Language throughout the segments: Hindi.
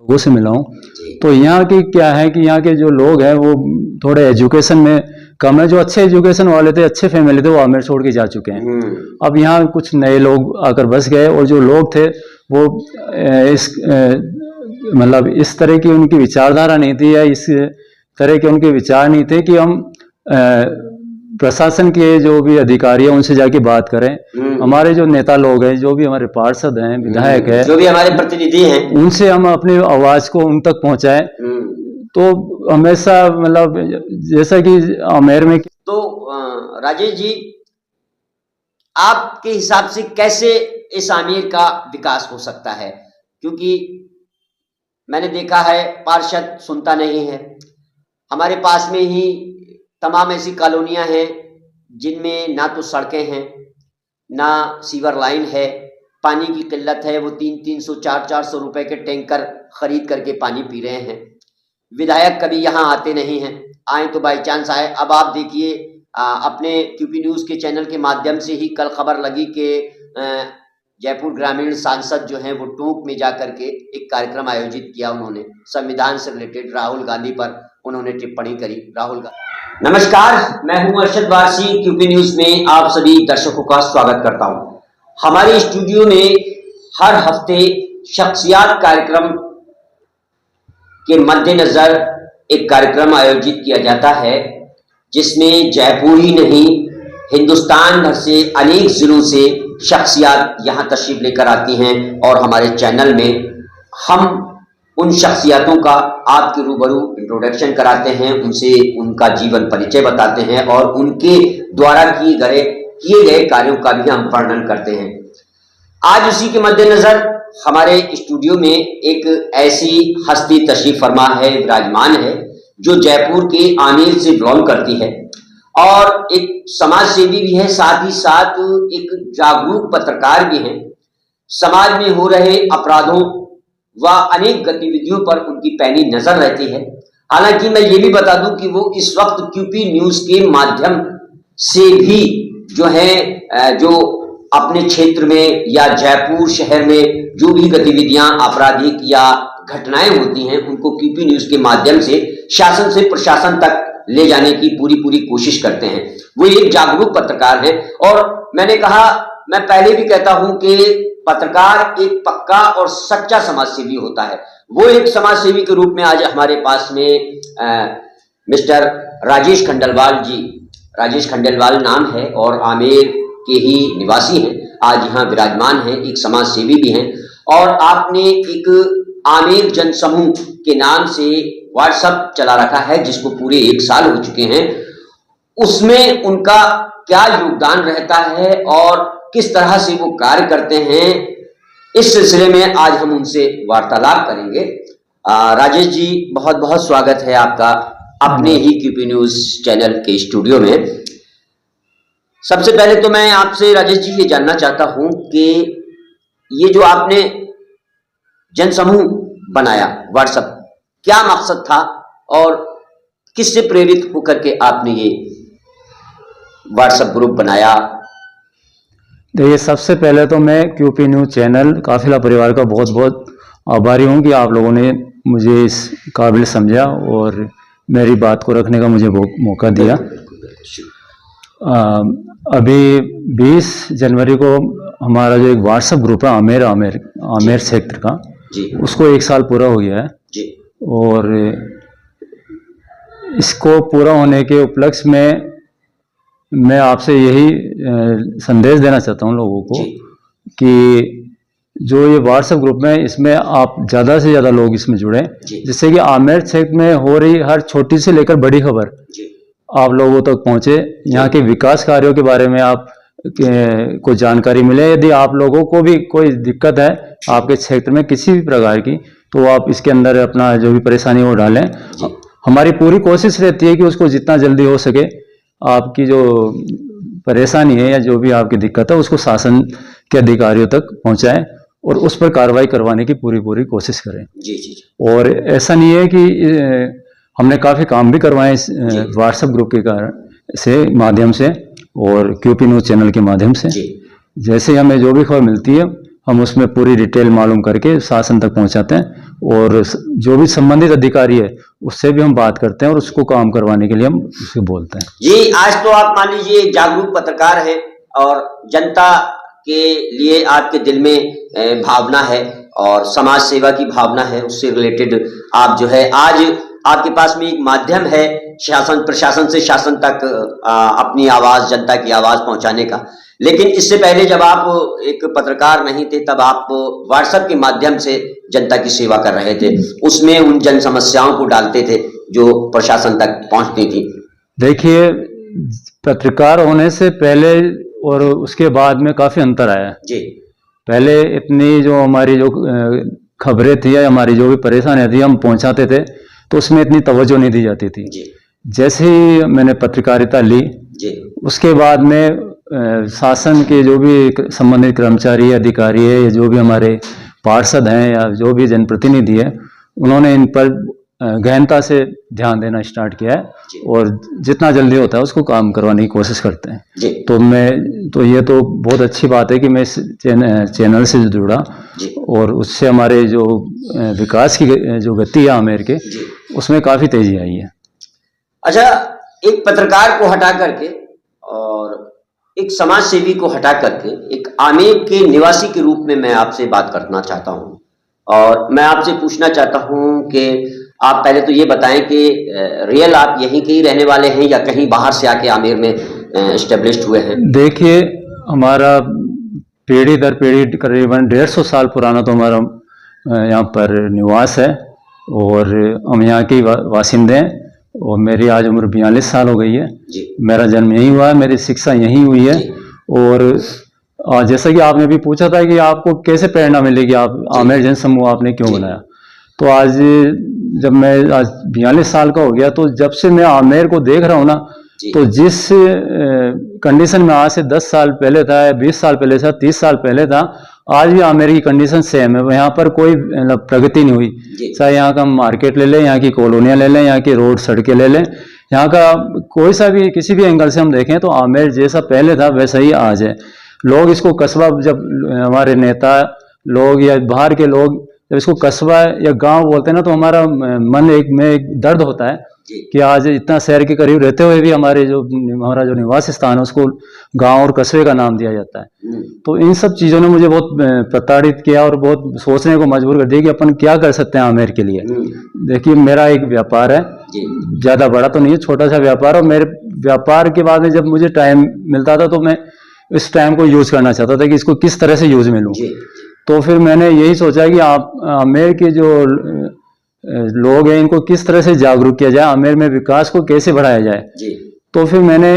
लोगों से मिला हूँ। तो यहाँ की क्या है कि यहाँ के जो लोग हैं वो थोड़े एजुकेशन में कम है। जो अच्छे एजुकेशन वाले थे, अच्छे फैमिली थे, वो आमेर छोड़ के जा चुके हैं। अब यहाँ कुछ नए लोग आकर बस गए, और जो लोग थे वो मतलब इस तरह की उनकी विचारधारा नहीं थी, या इस तरह के उनके विचार नहीं थे कि हम प्रशासन के जो भी अधिकारी हैं उनसे जाके बात करें। हमारे जो नेता लोग हैं, जो भी हमारे पार्षद हैं, विधायक हैं, जो भी हमारे प्रतिनिधि हैं, उनसे हम अपनी आवाज को उन तक पहुंचाएं। तो हमेशा मतलब जैसा कि आमेर में तो राजेश जी, आपके हिसाब से कैसे इस आमेर का विकास हो सकता है? क्योंकि मैंने देखा है पार्षद सुनता नहीं है। हमारे पास में ही तमाम ऐसी कॉलोनियां हैं जिनमें ना तो सड़कें हैं, ना सीवर लाइन है, पानी की किल्लत है। वो 300-300, 400-400 रुपए के टैंकर खरीद करके पानी पी रहे हैं। विधायक कभी यहाँ आते नहीं हैं, आए तो बाई चांस आए। अब आप देखिए अपने क्यूपी न्यूज़ के चैनल के माध्यम से ही कल खबर लगी कि जयपुर ग्रामीण सांसद जो हैं वो टोंक में जाकर के एक कार्यक्रम आयोजित किया। उन्होंने संविधान से रिलेटेड राहुल गांधी पर उन्होंने टिप्पणी करी। राहुल गांधी। नमस्कार, मैं हूं अर्शद वारसी। क्यूपी न्यूज़ में आप सभी दर्शकों का स्वागत करता हूं। हमारे स्टूडियो में हर हफ्ते शख्सियात कार्यक्रम के मद्देनजर एक कार्यक्रम आयोजित किया जाता है, जिसमें जयपुर ही नहीं हिंदुस्तान भर से अनेक जिलों से शख्सियात यहाँ तशरीफ लेकर आती हैं, और हमारे चैनल में हम उन शख्सियातों का आपके रूबरू इंट्रोडक्शन कराते हैं, उनसे उनका जीवन परिचय बताते हैं, और उनके द्वारा किए गए कार्यों का भी हम वर्णन करते हैं। आज उसी के मद्देनजर हमारे स्टूडियो में एक ऐसी हस्ती तशरीफ फरमा है, विराजमान है, जो जयपुर के आमेर से बिलोंग करती है और एक समाज सेवी भी है, साथ ही साथ एक जागरूक पत्रकार भी हैं। समाज में हो रहे अपराधों व अनेक गतिविधियों पर उनकी पैनी नजर रहती है। हालांकि मैं ये भी बता दूं कि वो इस वक्त क्यूपी न्यूज़ के माध्यम से भी जो है, जो अपने क्षेत्र में या जयपुर शहर में जो भी गतिविधियां आपराधिक या घटनाएं होती हैं, उनको क्यूपी न्यूज़ के माध्यम से शासन से प्रशासन तक ले जाने की पूरी कोशिश करते हैं। वो एक जागरूक पत्रकार है, और मैंने कहा, मैं पहले भी कहता हूं कि पत्रकार एक पक्का और सच्चा समाजसेवी होता है। वो एक समाजसेवी के रूप में आज हमारे पास में मिस्टर राजेश खंडेलवाल जी, राजेश खंडेलवाल नाम है और आमेर के ही निवासी हैं, आज यहाँ विराजमान हैं, एक समाजसेवी भी हैं। और आपने एक आमेर जनसमूह के नाम से व्हाट्सएप चला रखा है, जिसको पूरे 1 साल हो चुके हैं। उसमें उनका क्या योगदान रहता है और किस तरह से वो कार्य करते हैं, इस सिलसिले में आज हम उनसे वार्तालाप करेंगे। राजेश जी, बहुत बहुत स्वागत है आपका अपने ही क्यूपी न्यूज़ चैनल के स्टूडियो में। सबसे पहले तो मैं आपसे राजेश जी ये जानना चाहता हूं कि ये जो आपने जनसमूह बनाया व्हाट्सएप, क्या मकसद था और किससे प्रेरित होकर के आपने ये व्हाट्सएप ग्रुप बनाया? देखिए, सबसे पहले तो मैं क्यूपी न्यूज़ चैनल काफिला परिवार का बहुत बहुत आभारी हूँ कि आप लोगों ने मुझे इस काबिल समझा और मेरी बात को रखने का मुझे मौका दिया। अभी 20 जनवरी को हमारा जो एक व्हाट्सएप ग्रुप है आमेर क्षेत्र का, उसको 1 साल पूरा हो गया है जी। और इसको पूरा होने के उपलक्ष्य में मैं आपसे यही संदेश देना चाहता हूं लोगों को कि जो ये व्हाट्सएप ग्रुप में, इसमें आप ज़्यादा से ज़्यादा लोग इसमें जुड़े, जिससे कि आमेर क्षेत्र में हो रही हर छोटी से लेकर बड़ी खबर आप लोगों तक पहुंचे। यहाँ के विकास कार्यों के बारे में आप को जानकारी मिले। यदि आप लोगों को भी कोई दिक्कत है आपके क्षेत्र में किसी भी प्रकार की, तो आप इसके अंदर अपना जो भी परेशानी वो डालें। हमारी पूरी कोशिश रहती है कि उसको जितना जल्दी हो सके आपकी जो परेशानी है या जो भी आपकी दिक्कत है उसको शासन के अधिकारियों तक पहुंचाएं और उस पर कार्रवाई करवाने की पूरी कोशिश करें। जी। और ऐसा नहीं है कि हमने काफ़ी काम भी करवाए इस व्हाट्सएप ग्रुप के कारण से माध्यम से और क्यूपी न्यूज़ चैनल के माध्यम से। जैसे हमें जो भी खबर मिलती है हम उसमें पूरी डिटेल मालूम करके शासन तक पहुंचाते हैं और जो भी संबंधित अधिकारी है उससे भी हम बात करते हैं और उसको काम करवाने के लिए हम उससे बोलते हैं। जी, आज तो आप मान लीजिए एक जागरूक पत्रकार है और जनता के लिए आपके दिल में भावना है और समाज सेवा की भावना है, उससे रिलेटेड आप जो है आज आपके पास में एक माध्यम है शासन प्रशासन से शासन तक अपनी आवाज जनता की आवाज पहुंचाने का। लेकिन इससे पहले जब आप एक पत्रकार नहीं थे तब आप व्हाट्सएप के माध्यम से जनता की सेवा कर रहे थे, उसमें उन जन समस्याओं को डालते थे जो प्रशासन तक पहुंचती थी। देखिए, पत्रकार होने से पहले और उसके बाद में काफी अंतर आया है। जी, पहले इतनी जो हमारी जो खबरें थी या हमारी जो भी परेशानियां थी हम पहुंचाते थे तो उसमें इतनी तवज्जो नहीं दी जाती थी। जी, जैसे ही मैंने पत्रकारिता ली जी, उसके बाद में शासन के जो भी संबंधित कर्मचारी अधिकारी है या जो भी हमारे पार्षद हैं या जो भी जनप्रतिनिधि है उन्होंने इन पर गहनता से ध्यान देना स्टार्ट किया है और जितना जल्दी होता है उसको काम करवाने की कोशिश करते हैं। जी, तो ये तो बहुत अच्छी बात है कि मैं इस चैनल से जुड़ा और उससे हमारे जो विकास की जो गति है आमेर के उसमें काफ़ी तेजी आई है। अच्छा, एक पत्रकार को हटा करके और एक समाज सेवी को हटा करके एक आमेर के निवासी के रूप में मैं आपसे बात करना चाहता हूँ और मैं आपसे पूछना चाहता हूँ कि आप पहले तो ये बताएं कि रियल आप यहीं के ही रहने वाले हैं या कहीं बाहर से आके आमेर में एस्टेब्लिश्ड हुए हैं? देखिए, हमारा पीढ़ी दर पीढ़ी करीबन 150 साल पुराना तो हमारा यहाँ पर निवास है और हम यहाँ के वासिंदे हैं और मेरी आज उम्र 42 साल हो गई है। मेरा जन्म यहीं हुआ है, मेरी शिक्षा यहीं हुई है और जैसा कि आपने भी पूछा था कि आपको कैसे प्रेरणा मिलेगी, आप आमेर जन समूह आपने क्यों बनाया, तो आज जब मैं आज 42 साल का हो गया तो जब से मैं आमेर को देख रहा हूँ ना तो जिस कंडीशन में आज से 10 साल पहले था, 20 साल पहले था, 30 साल पहले था, आज भी आमेर की कंडीशन सेम है। यहाँ पर कोई प्रगति नहीं हुई। चाहे यहाँ का मार्केट ले लें, यहाँ की कॉलोनियाँ ले लें, यहाँ की रोड सड़कें ले लें, यहाँ का कोई सा भी किसी भी एंगल से हम देखें तो आमेर जैसा पहले था वैसा ही आज है। लोग इसको कस्बा, जब हमारे नेता लोग या बाहर के लोग जब इसको कस्बा या गांव बोलते हैं ना तो हमारा मन में एक दर्द होता है कि आज इतना शहर के करीब रहते हुए भी हमारा जो निवास स्थान है उसको गांव और कस्बे का नाम दिया जाता है। तो इन सब चीज़ों ने मुझे बहुत प्रताड़ित किया और बहुत सोचने को मजबूर कर दिया कि अपन क्या कर सकते हैं आमेर के लिए। देखिए, मेरा एक व्यापार है, ज़्यादा बड़ा तो नहीं है, छोटा सा व्यापार, और मेरे व्यापार के बाद में जब मुझे टाइम मिलता था तो मैं इस टाइम को यूज़ करना चाहता था कि इसको किस तरह से यूज़ में लूँ। तो फिर मैंने यही सोचा कि आमेर के जो लोग हैं इनको किस तरह से जागरूक किया जाए, आमेर में विकास को कैसे बढ़ाया जाए। तो फिर मैंने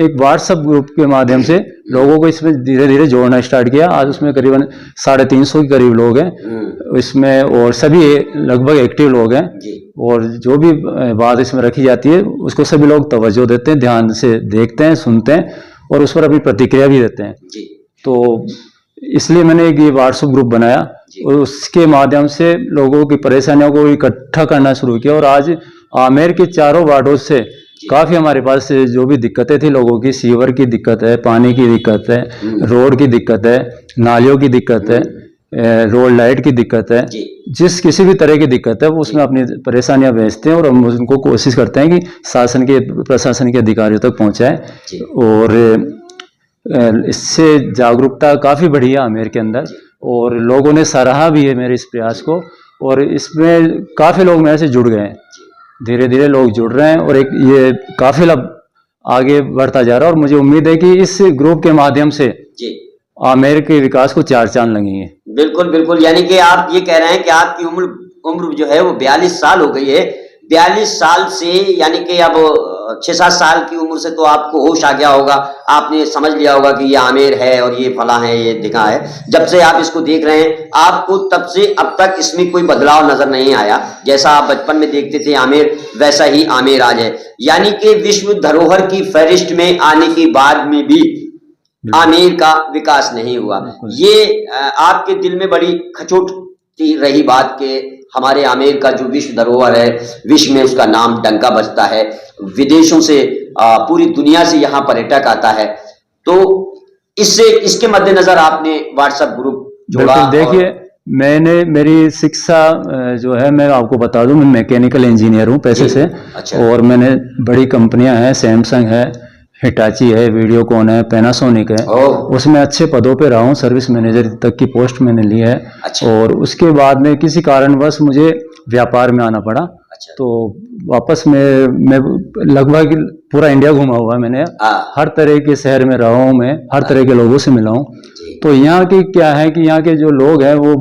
एक व्हाट्सएप ग्रुप के माध्यम से लोगों को इसमें धीरे धीरे जोड़ना स्टार्ट किया। आज उसमें करीबन 350 के करीब लोग हैं इसमें और सभी लगभग एक्टिव लोग हैं और जो भी बात इसमें रखी जाती है उसको सभी लोग तवज्जो देते हैं, ध्यान से देखते हैं, सुनते हैं और उस पर अपनी प्रतिक्रिया भी देते हैं। तो इसलिए मैंने एक ये व्हाट्सएप ग्रुप बनाया और उसके माध्यम से लोगों की परेशानियों को इकट्ठा करना शुरू किया और आज आमेर के चारों वार्डों से काफ़ी हमारे पास जो भी दिक्कतें थी लोगों की, सीवर की दिक्कत है, पानी की दिक्कत है, रोड की दिक्कत है, नालियों की दिक्कत है, रोड लाइट की दिक्कत है, जिस किसी भी तरह की दिक्कत है वो उसमें अपनी परेशानियां भेजते हैं और हम उनको कोशिश करते हैं कि शासन के प्रशासन के अधिकारियों तक पहुंचाए और इससे जागरूकता काफ़ी बढ़ी है आमेर के अंदर और लोगों ने सराहा भी है मेरे इस प्रयास को और इसमें काफ़ी लोग मेरे से जुड़ गए हैं। धीरे धीरे लोग जुड़ रहे हैं और एक ये काफिला आगे बढ़ता जा रहा है और मुझे उम्मीद है कि इस ग्रुप के माध्यम से आमेर के विकास को 4 चांद लगेंगे। बिल्कुल बिल्कुल, यानी कि आप ये कह रहे हैं कि आपकी उम्र जो है वो 42 साल हो गई है। 42 साल से यानी कि अब 6-7 साल की उम्र से तो आपको होश आ गया होगा, आपने समझ लिया होगा कि ये आमेर है और ये फला है, ये दिखा है। जब से आप इसको देख रहे हैं आपको तब से अब तक इसमें कोई बदलाव नजर नहीं आया। जैसा आप बचपन में देखते थे आमेर, वैसा ही आमेर आज है। यानी कि विश्व धरोहर की फहरिस्त में आने के बाद में भी आमेर का विकास नहीं हुआ। ये आपके दिल में बड़ी खचोट रही बात कि हमारे आमेर का जो विश्व धरोहर है, विश्व में उसका नाम डंका बजता है, विदेशों से पूरी दुनिया से यहाँ पर्यटक आता है। तो इसके मद्देनजर आपने व्हाट्सएप ग्रुप जोड़ा। देखिए, मेरी शिक्षा जो है, मैं आपको बता दूं, मैं मैकेनिकल इंजीनियर हूं पैसे जी, से। अच्छा। और मैंने बड़ी कंपनियां हैं, सैमसंग है, हिटाची है, वीडियोकॉन है, पैनासोनिक है, ओह, उसमें अच्छे पदों पे रहा हूं, सर्विस मैनेजर तक की पोस्ट मैंने ली है। अच्छा, और उसके बाद में किसी कारणवश मुझे व्यापार में आना पड़ा। अच्छा, तो वापस मैं लगभग पूरा इंडिया घूमा हुआ है मैंने, हाँ, हर तरह के शहर में रहा हूँ, मैं हर तरह के लोगों से मिला हूँ। जी, तो यहाँ की क्या है कि यहाँ के जो लोग हैं वो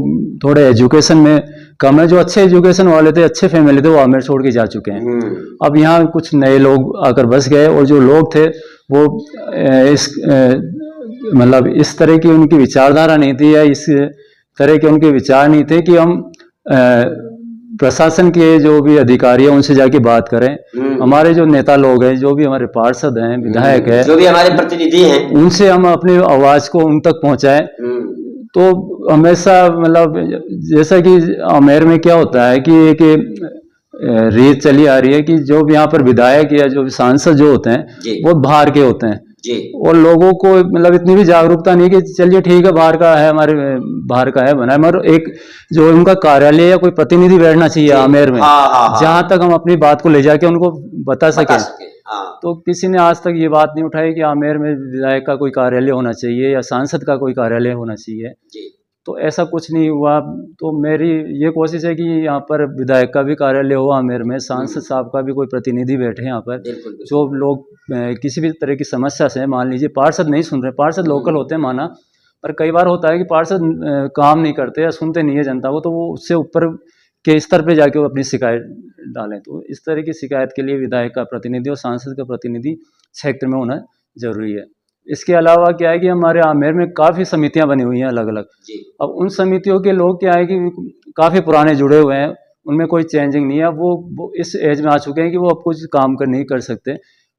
थोड़े एजुकेशन में कम है। जो अच्छे एजुकेशन वाले थे, अच्छे फैमिली थे, वो आमेर छोड़ के जा चुके हैं। अब यहाँ कुछ नए लोग आकर बस गए, और जो लोग थे वो मतलब इस तरह की उनकी विचारधारा नहीं थी, या इस तरह के उनके विचार नहीं थे कि हम प्रशासन के जो भी अधिकारी हैं उनसे जाके बात करें। हमारे जो नेता लोग हैं, जो भी हमारे पार्षद हैं, विधायक है, जो भी हमारे प्रतिनिधि हैं, उनसे हम अपनी आवाज को उन तक पहुंचाएं। तो हमेशा मतलब जैसा कि आमेर में क्या होता है कि एक रीत चली आ रही है कि जो भी यहाँ पर विधायक या जो सांसद जो होते जी, हैं वो बाहर के होते हैं। जी, और लोगों को मतलब इतनी भी जागरूकता नहीं कि चलिए ठीक है, बाहर का है, हमारे बाहर का है बना है, मगर एक जो उनका कार्यालय या कोई प्रतिनिधि बैठना चाहिए जी, आमेर में, हाँ, हाँ, हाँ, जहां तक हम अपनी बात को ले जाके उनको बता बता सकें। सके, हाँ, तो किसी ने आज तक ये बात नहीं उठाई कि आमेर में विधायक का कोई कार्यालय होना चाहिए या सांसद का कोई कार्यालय होना चाहिए। जी, तो ऐसा कुछ नहीं हुआ। तो मेरी ये कोशिश है कि यहाँ पर विधायक का भी कार्यालय हो आमेर में, सांसद साहब का भी कोई प्रतिनिधि बैठे यहाँ पर। बिल्कुल, बिल्कुल, जो लोग किसी भी तरह की समस्या से, मान लीजिए पार्षद नहीं सुन रहे, पार्षद लोकल होते हैं माना, पर कई बार होता है कि पार्षद काम नहीं करते या सुनते नहीं है जनता को, तो वो उससे ऊपर के स्तर पे जाके वो अपनी शिकायत डालें। तो इस तरह की शिकायत के लिए विधायक का प्रतिनिधि और सांसद का प्रतिनिधि क्षेत्र में होना जरूरी है। इसके अलावा क्या है कि हमारे आमेर में काफ़ी समितियां बनी हुई हैं अलग अलग। जी, अब उन समितियों के लोग क्या है कि काफ़ी पुराने जुड़े हुए हैं, उनमें कोई चेंजिंग नहीं है। वो इस एज में आ चुके हैं कि वो अब कुछ काम कर नहीं कर सकते।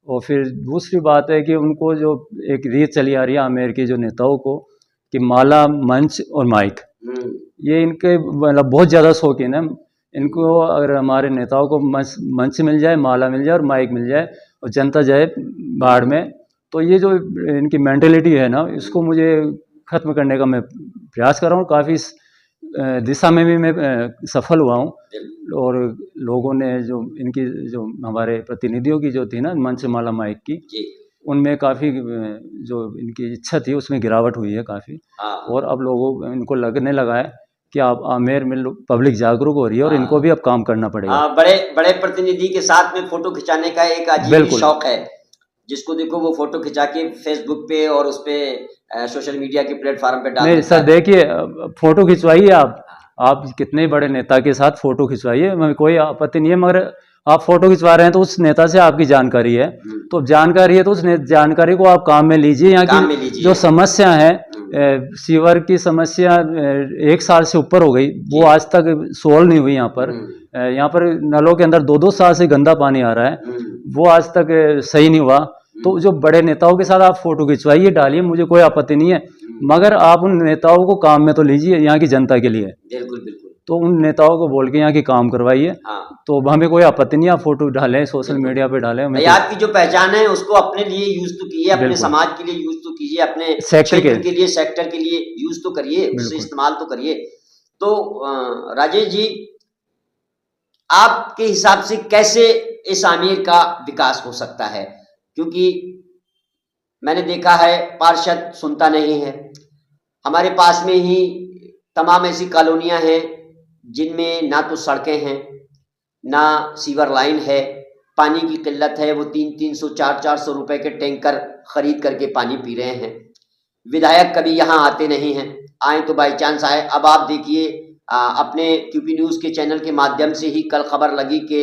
और फिर दूसरी बात है कि उनको जो एक रीत चली आ रही है आमेर के जो नेताओं को, कि माला, मंच और माइक, ये इनके मतलब बहुत ज़्यादा शौकीन है। इनको अगर हमारे नेताओं को मंच मंच मिल जाए, माला मिल जाए और माइक मिल जाए, और जनता जाए बाढ़ में, तो ये जो इनकी मेंटेलिटी है ना, इसको मुझे ख़त्म करने का मैं प्रयास कर रहा हूँ। काफ़ी इस दिशा में भी मैं सफल हुआ हूँ। और लोगों ने जो इनकी जो हमारे प्रतिनिधियों की जो थी ना मंच, माला, माइक की, जी, उनमें काफ़ी जो इनकी इच्छा थी उसमें गिरावट हुई है काफ़ी। हाँ, और अब लोगों इनको लगने लगा है कि अब आमेर में पब्लिक जागरूक हो रही है और हाँ, इनको भी अब काम करना पड़ेगा। हाँ, बड़े बड़े प्रतिनिधि के साथ में फोटो खिंचाने का एक अजीब ही बिल्कुल। शौक है। जिसको देखो वो फोटो खिंचा के फेसबुक पे और उस पे सोशल मीडिया के प्लेटफॉर्म पे डाल नहीं देता सर, है। देखिए फोटो खिंचवाइए आप कितने बड़े नेता के साथ फोटो खिंचवाइए, हमें कोई आपत्ति नहीं है, मगर आप फोटो खिंचवा रहे हैं तो उस नेता से आपकी जानकारी है। तो जानकारी है तो उस जानकारी को आप काम में लीजिए। यहाँ काम में की लीजिए। जो समस्या है, सीवर की समस्या 1 साल से ऊपर हो गई, वो आज तक सोल्व नहीं हुई। यहाँ पर नलों के अंदर 2-2 साल से गंदा पानी आ रहा है, वो आज तक सही नहीं हुआ। तो जो बड़े नेताओं के साथ आप फोटो खिंचवाइए, डालिए, मुझे कोई आपत्ति नहीं है, मगर आप उन नेताओं को काम में तो लीजिए यहाँ की जनता के लिए। बिल्कुल, बिल्कुल, तो उन नेताओं को बोल के यहाँ की काम करवाइए। हाँ, तो हमें कोई आपत्ति नहीं है, आप फोटो डालें, सोशल बिल्कुल। मीडिया पे डालें, हमें भाई आपकी जो पहचान है उसको अपने लिए यूज तो कीजिए, अपने बिल्कुल। समाज के लिए यूज तो कीजिए, अपने सेक्टर क्षेत्र के के लिए, सेक्टर के लिए यूज तो करिए, उससे बिल्कुल। इस्तेमाल तो करिए। तो राजेश जी, आपके हिसाब से कैसे इस आमेर का विकास हो सकता है? क्योंकि मैंने देखा है पार्षद सुनता नहीं है। हमारे पास में ही तमाम ऐसी कॉलोनियां हैं जिनमें ना तो सड़कें हैं, ना सीवर लाइन है, पानी की किल्लत है। वो 300-300, 400-400 रुपए के टैंकर खरीद करके पानी पी रहे हैं। विधायक कभी यहाँ आते नहीं हैं, आए तो बाई चांस आए। अब आप देखिए अपने क्यूपी न्यूज के चैनल के माध्यम से ही कल खबर लगी कि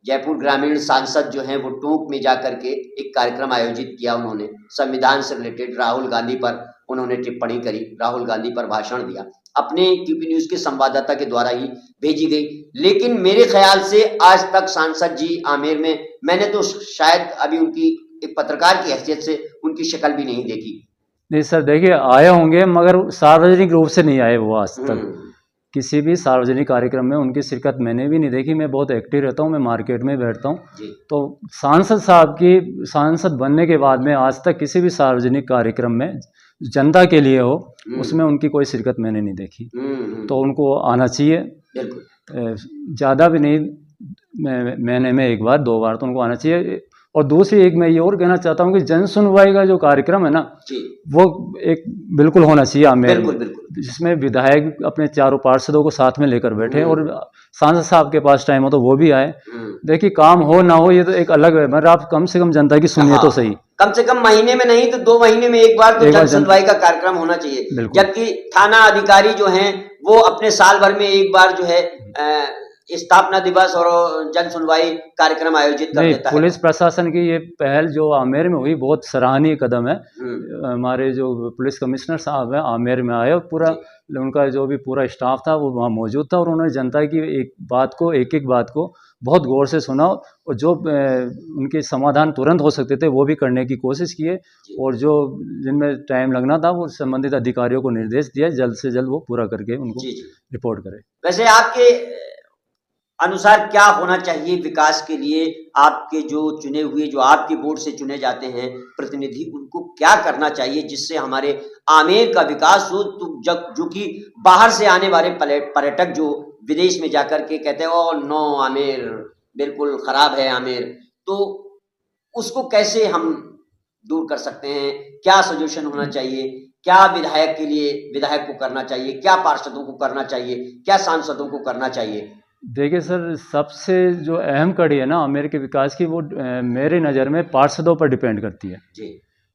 जयपुर ग्रामीण सांसद जो हैं वो टोंक में जाकर के एक कार्यक्रम आयोजित किया। उन्होंने संविधान से रिलेटेड राहुल गांधी पर उन्होंने टिप्पणी करी, राहुल गांधी पर भाषण दिया, अपने क्यूपी न्यूज के संवाददाता के द्वारा ही भेजी गई। लेकिन मेरे ख्याल से आज तक सांसद जी आमेर में, मैंने तो शायद अभी उनकी एक पत्रकार की हैसियत से उनकी शक्ल भी नहीं देखी। नहीं सर, देखिए आए होंगे मगर सार्वजनिक रूप से नहीं आए वो आज तक। किसी भी सार्वजनिक कार्यक्रम में उनकी शिरकत मैंने भी नहीं देखी। मैं बहुत एक्टिव रहता हूँ, मैं मार्केट में बैठता हूँ। जी, तो सांसद साहब की सांसद बनने के बाद में आज तक किसी भी सार्वजनिक कार्यक्रम में जनता के लिए हो, हम्म। उसमें उनकी कोई शिरकत मैंने नहीं देखी। हम्म। तो उनको आना चाहिए, बिल्कुल। ज़्यादा भी नहीं, महीने में एक बार 2 बार तो उनको आना चाहिए। और दूसरी एक मैं ये और कहना चाहता हूँ कि जन सुनवाई का जो कार्यक्रम है ना, जी। वो एक बिल्कुल होना चाहिए आमेर बिल्कुल में, बिल्कुल। जिसमें विधायक अपने चारों पार्षदों को साथ में लेकर बैठे हम्म। और सांसद साहब के पास टाइम हो तो वो भी आए। हम्म। देखिए, काम हो ना हो ये तो एक अलग है, मगर आप कम से कम जनता की सुनिए तो हाँ, सही। कम से कम महीने में नहीं तो 2 महीने में एक बार तो एक जन बार सुनवाई का कार्यक्रम होना चाहिए। बिल्कुल। जबकि थाना अधिकारी जो हैं वो अपने साल भर में एक बार जो है स्थापना दिवस और जन सुनवाई कार्यक्रम आयोजित कर नहीं, देता है। पुलिस प्रशासन की ये पहल जो आमेर में हुई बहुत सराहनीय कदम है। हमारे जो पुलिस कमिश्नर साहब हैं आमेर में आए और पूरा उनका जो भी पूरा स्टाफ था वो वहाँ मौजूद था और उन्होंने जनता की एक एक बात को बहुत गौर से सुना और जो उनके समाधान तुरंत हो सकते थे वो भी करने की कोशिश किए, और जो जिनमें टाइम लगना था वो संबंधित अधिकारियों को निर्देश दिया जल्द से जल्द वो पूरा करके उनको रिपोर्ट करें। वैसे आपके अनुसार क्या होना चाहिए विकास के लिए? आपके जो चुने हुए, जो आपके बोर्ड से चुने जाते हैं प्रतिनिधि, उनको क्या करना चाहिए जिससे हमारे आमेर का विकास हो? तो जब जो कि बाहर से आने वाले पर्यटक जो विदेश में जाकर के कहते हैं ओ नो आमेर बिल्कुल खराब है आमेर, तो उसको कैसे हम दूर कर सकते हैं? क्या सजेशन होना चाहिए? क्या विधायक के लिए विधायक को करना चाहिए? क्या पार्षदों को करना चाहिए? क्या सांसदों को करना चाहिए? देखिए सर, सबसे जो अहम कड़ी है ना आमेर के विकास की, वो मेरी नज़र में पार्षदों पर डिपेंड करती है जी।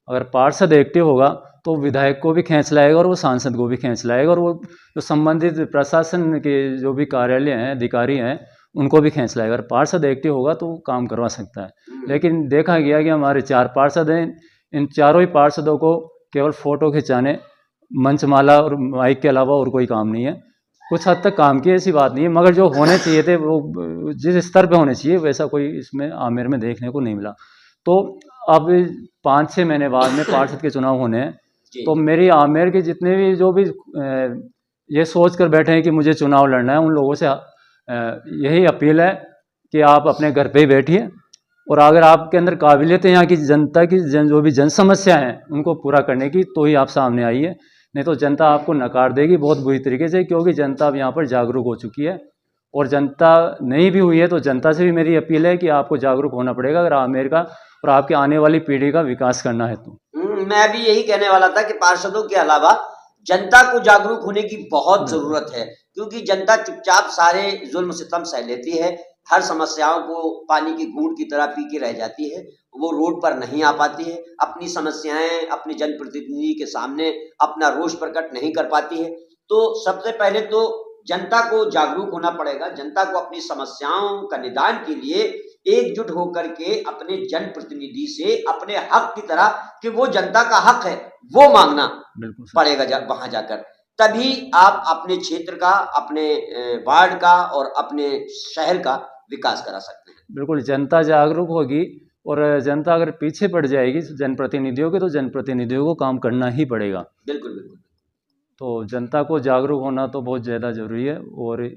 अगर पार्षद एक्टिव होगा तो विधायक को भी खींच लाएगा और वो सांसद को भी खींच लाएगा, और वो जो संबंधित प्रशासन के जो भी कार्यालय हैं, अधिकारी हैं, उनको भी खींच लाएगा। अगर पार्षद एक्टिव होगा तो वो काम करवा सकता है। लेकिन देखा गया कि हमारे 4 पार्षद हैं, इन चारों ही पार्षदों को केवल फ़ोटो खिंचाने, मंचमाला और माइक के अलावा और कोई काम नहीं है। कुछ हद तक काम की ऐसी बात नहीं है, मगर जो होने चाहिए थे वो जिस स्तर पे होने चाहिए वैसा कोई इसमें आमेर में देखने को नहीं मिला। तो अब 5-6 महीने बाद में पार्षद के चुनाव होने हैं, तो मेरी आमेर के जितने भी जो भी ये सोच कर बैठे हैं कि मुझे चुनाव लड़ना है, उन लोगों से यही अपील है कि आप अपने घर पे ही बैठिए, और अगर आपके अंदर काबिलियत है यहाँ की जनता की जो भी जन समस्या हैं उनको पूरा करने की, तो ही आप सामने आइए, नहीं तो जनता आपको नकार देगी बहुत बुरी तरीके से, क्योंकि जनता अब यहाँ पर जागरूक हो चुकी है। और जनता नहीं भी हुई है तो जनता से भी मेरी अपील है कि आपको जागरूक होना पड़ेगा अगर आमेर का और आपके आने वाली पीढ़ी का विकास करना है तो। मैं भी यही कहने वाला था कि पार्षदों के अलावा जनता को जागरूक होने की बहुत जरूरत है, क्योंकि जनता चुपचाप सारे जुल्म सितम सह लेती है, हर समस्याओं को पानी की बूंद की तरह पी के रह जाती है, वो रोड पर नहीं आ पाती है, अपनी समस्याएं अपने जनप्रतिनिधि के सामने अपना रोष प्रकट नहीं कर पाती है। तो सबसे पहले तो जनता को जागरूक होना पड़ेगा, जनता को अपनी समस्याओं का निदान के लिए एकजुट होकर के अपने जनप्रतिनिधि से अपने हक की तरह, कि वो जनता का हक है वो मांगना पड़ेगा वहां जाकर, तभी आप अपने क्षेत्र का, अपने वार्ड का और अपने शहर का विकास करा सकते हैं। बिल्कुल, जनता जागरूक होगी और जनता अगर पीछे पड़ जाएगी जनप्रतिनिधियों के, तो जनप्रतिनिधियों को काम करना ही पड़ेगा। बिल्कुल बिल्कुल। तो जनता को जागरूक होना तो बहुत ज़्यादा ज़रूरी है, और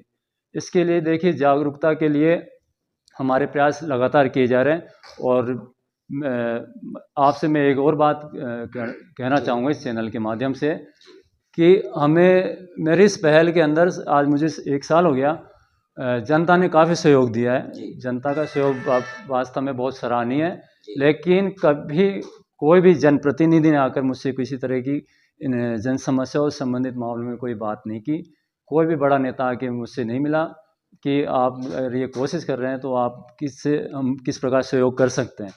इसके लिए देखिए जागरूकता के लिए हमारे प्रयास लगातार किए जा रहे हैं। और आपसे मैं एक और बात कहना चाहूँगा इस चैनल के माध्यम से, कि मेरी इस पहल के अंदर आज मुझे 1 साल हो गया, जनता ने काफ़ी सहयोग दिया है। जनता का सहयोग वास्तव में बहुत सराहनीय है, लेकिन कभी कोई भी जनप्रतिनिधि ने आकर मुझसे किसी तरह की जन समस्याओं से संबंधित मामलों में कोई बात नहीं की। कोई भी बड़ा नेता आके मुझसे नहीं मिला कि आप ये कोशिश कर रहे हैं तो आप हम किस प्रकार सहयोग कर सकते हैं।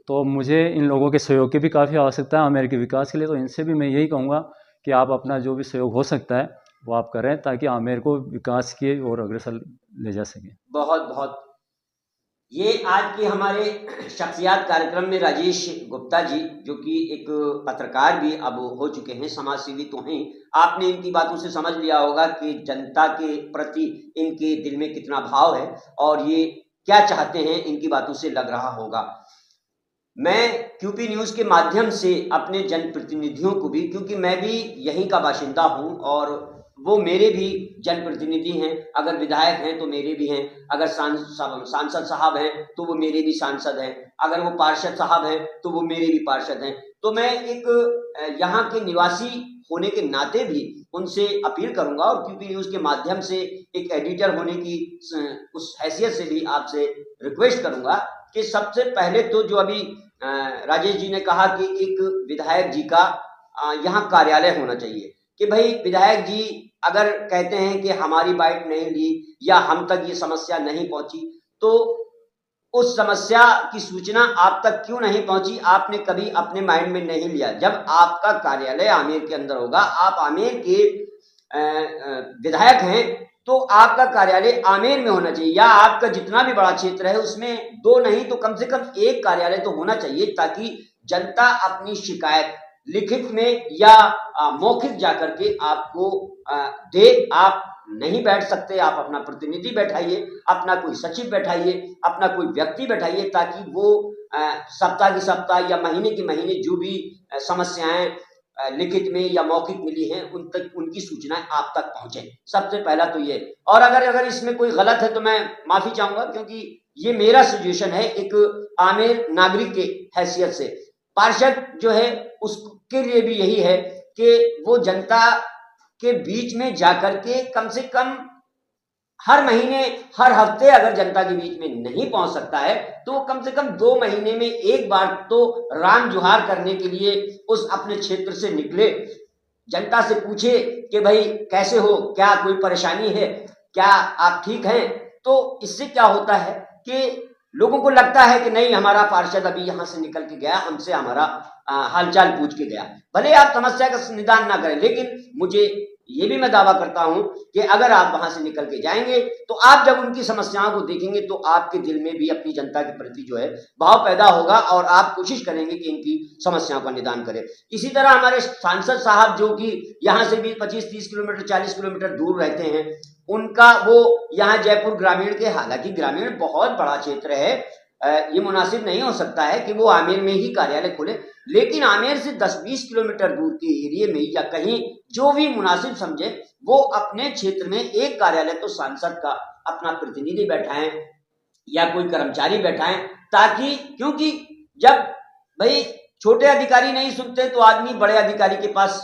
तो मुझे इन लोगों के सहयोग की भी काफ़ी आवश्यकता है आमेर के विकास के लिए। तो इनसे भी मैं यही कहूँगा कि आप अपना जो भी सहयोग हो सकता है वो आप करें, ताकि आमेर को विकास की ओर अग्रसर ले जा सके। बहुत बहुत। ये आज के हमारे शख्सियात कार्यक्रम में राजेश गुप्ता जी, जो कि एक पत्रकार भी अब हो चुके हैं, समाजसेवी तो हैं, आपने इनकी बातों से समझ लिया होगा कि जनता के प्रति इनके दिल में कितना भाव है और ये क्या चाहते हैं, इनकी बातों से लग रहा होगा। मैं क्यूपी न्यूज के माध्यम से अपने जनप्रतिनिधियों को भी, क्योंकि मैं भी यहीं का बाशिंदा हूं और वो मेरे भी जनप्रतिनिधि हैं, अगर विधायक हैं तो मेरे भी हैं, अगर सांसद साहब हैं तो वो मेरे भी सांसद हैं, अगर वो पार्षद साहब हैं तो वो मेरे भी पार्षद हैं। तो मैं एक यहाँ के निवासी होने के नाते भी उनसे अपील करूंगा, और क्योंकि न्यूज़ के माध्यम से एक एडिटर होने की उस हैसियत से भी आपसे रिक्वेस्ट करूंगा कि सबसे पहले तो जो अभी राजेश जी ने कहा कि एक विधायक जी का यहाँ कार्यालय होना चाहिए, कि भाई विधायक जी अगर कहते हैं कि हमारी बाइट नहीं ली या हम तक ये समस्या नहीं पहुंची, तो उस समस्या की सूचना आप तक क्यों नहीं पहुंची, आपने कभी अपने माइंड में नहीं लिया। जब आपका कार्यालय आमेर के अंदर होगा, आप आमेर के विधायक हैं, तो आपका कार्यालय आमेर में होना चाहिए, या आपका जितना भी बड़ा क्षेत्र है उसमें 2 नहीं तो कम से कम 1 कार्यालय तो होना चाहिए, ताकि जनता अपनी शिकायत लिखित में या मौखिक जाकर के आपको दे। आप नहीं बैठ सकते, आप अपना प्रतिनिधि बैठाइए, अपना कोई सचिव बैठाइए, अपना कोई व्यक्ति बैठाइए, ताकि वो सप्ताह की सप्ताह या महीने की महीने जो भी समस्याएं लिखित में या मौखिक मिली हैं उन तक उनकी सूचनाएं आप तक पहुंचे। सबसे पहला तो ये, और अगर इसमें कोई गलत है तो मैं माफी चाहूंगा, क्योंकि ये मेरा सजेशन है एक आमेर नागरिक के हैसियत से। पार्षद जो है उसके लिए भी यही है कि वो जनता के बीच में जाकर के कम से कम हर महीने हर हफ्ते अगर जनता के बीच में नहीं पहुंच सकता है तो कम से कम 2 महीने में एक बार तो राम जुहार करने के लिए उस अपने क्षेत्र से निकले, जनता से पूछे कि भाई कैसे हो, क्या कोई परेशानी है, क्या आप ठीक हैं। तो इससे क्या होता है कि लोगों को लगता है कि नहीं, हमारा पार्षद अभी यहाँ से निकल के गया, हमसे हमारा हालचाल पूछ के गया। भले आप समस्या का निदान ना करें, लेकिन मुझे ये भी मैं दावा करता हूं कि अगर आप वहां से निकल के जाएंगे तो आप जब उनकी समस्याओं को देखेंगे तो आपके दिल में भी अपनी जनता के प्रति जो है भाव पैदा होगा, और आप कोशिश करेंगे कि इनकी समस्याओं का निदान करें। इसी तरह हमारे सांसद साहब जो कि यहाँ से भी 25-30 किलोमीटर 40 किलोमीटर दूर रहते हैं, उनका वो यहाँ जयपुर ग्रामीण के, हालांकि ग्रामीण बहुत बड़ा क्षेत्र है, ये मुनासिब नहीं हो सकता है कि वो आमेर में ही कार्यालय खोले, लेकिन आमेर से 10-20 किलोमीटर दूर के एरिया में या कहीं जो भी मुनासिब समझे वो अपने क्षेत्र में एक कार्यालय तो सांसद का अपना प्रतिनिधि बैठाएं या कोई कर्मचारी बैठाएं, ताकि क्योंकि जब भाई छोटे अधिकारी नहीं सुनते तो आदमी बड़े अधिकारी के पास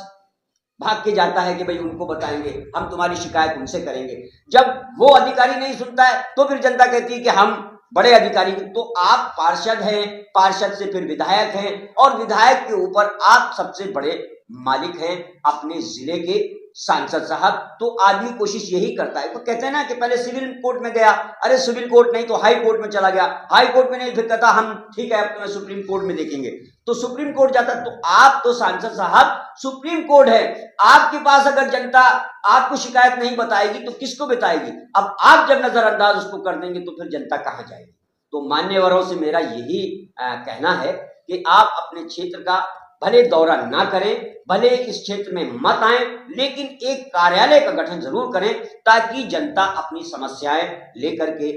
भाग के जाता है कि भाई उनको बताएंगे, हम तुम्हारी शिकायत उनसे करेंगे। जब वो अधिकारी नहीं सुनता है तो फिर जनता कहती है कि हम बड़े अधिकारी। तो आप पार्षद हैं, पार्षद से फिर विधायक हैं, और विधायक के ऊपर आप सबसे बड़े मालिक हैं अपने जिले के सांसद साहब। तो आदमी कोशिश यही करता है, तो कहते हैं ना कि पहले सिविल कोर्ट में गया, अरे सिविल कोर्ट नहीं तो हाई कोर्ट में चला गया, हाई कोर्ट में नहीं, फिर कहता हम ठीक है अब तुम्हें सुप्रीम कोर्ट में देखेंगे, तो सुप्रीम कोर्ट जाता। तो आप तो सांसद साहब सुप्रीम कोर्ट है, आपके पास अगर जनता आपको शिकायत नहीं बताएगी तो किसको बताएगी। अब आप जब नजरअंदाज उसको कर देंगे तो फिर जनता कहां जाएगी। तो मान्यवरों से मेरा यही कहना है कि आप अपने क्षेत्र का भले दौरा ना करें, भले इस क्षेत्र में मत आए, लेकिन एक कार्यालय का गठन जरूर करें, ताकि जनता अपनी समस्याएं लेकर के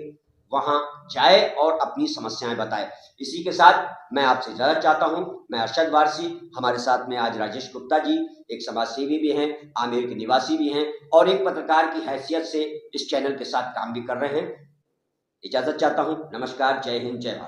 वहां जाए और अपनी समस्याएं बताए। इसी के साथ मैं आपसे इजाजत चाहता हूं। मैं अरशद वारसी, हमारे साथ में आज राजेश गुप्ता जी एक समाज सेवी भी हैं, आमेर के निवासी भी हैं, और एक पत्रकार की हैसियत से इस चैनल के साथ काम भी कर रहे हैं। इजाजत चाहता हूं। नमस्कार, जय हिंद, जय भारत।